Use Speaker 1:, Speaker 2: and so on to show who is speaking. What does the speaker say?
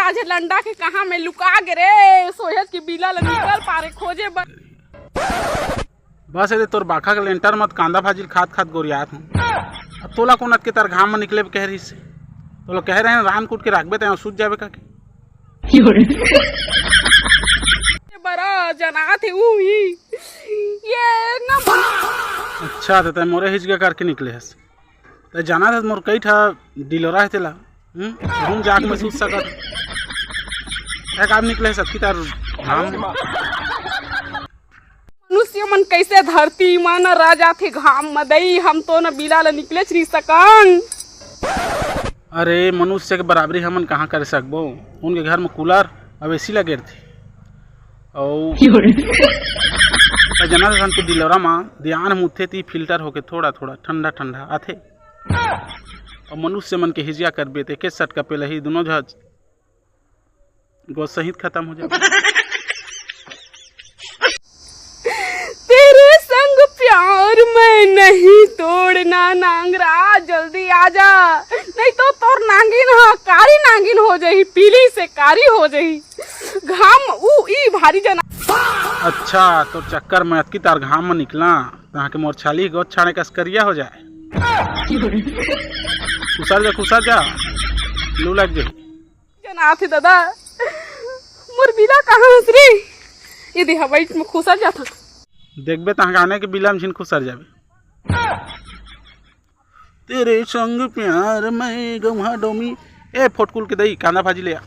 Speaker 1: आज लंडा के कहा में लुका गे रे सोहत की बिला ल निकल पारे खोजे
Speaker 2: बस ये तोर बाखा के लेंटर मत कांदा भाजी खात खात गोरियात हूँ। अब तोला कोन के तार घाम में निकले कह रही से तो लोग कह रहे हैं रान कूट के रखबे तो सूझ जावे का
Speaker 1: बड़ा जना थे ये ना
Speaker 2: अच्छा तो मोरे हिजगा करके निकले हस तो जाना था मोर कई ठा डिलोरा है तेला घूम जाके महसूस सकत एक आप निकले सबकी तार घाम
Speaker 1: मनुष्य मन कैसे धरती मन राजा थे घाम मदई हम तो न बिला ल निकले श्री सकन।
Speaker 2: अरे मनुष्य के बराबरी हमन कहाँ कर सकबो उनके घर में कूलर अब एसी लगे थी और जना के डिलोरा में ध्यान मुथे थी फिल्टर होके थोड़ा थोड़ा ठंडा ठंडा आथे और मनुष्य मन के हिजिया करबे ते के सटका पे ही दोनों जहाज गो सहित खत्म हो जाए।
Speaker 1: तेरे संग प्यार में नहीं तोड़ना नांगरा जल्दी आजा नहीं तो तोर नांगिन कारी नांगिन हो जाही पीली से कारी हो जाही घाम ई भारी जना।
Speaker 2: अच्छा तो चक्कर में अतकी तार घाम में निकला तहाँ के मोर छाली गोद छाने का स्करिया हो जाए खुसर जा लू लग जाए
Speaker 1: जना थे दादा मोर बिला कहाँ हसरी यदि हवाई में खुसर जाता
Speaker 2: देखबे तहाँ आने के बिला में खुसर जाबे। तेरे संग प्यार में गवा डोमी ए फोटकुल के दही कांदा भाजी ले आ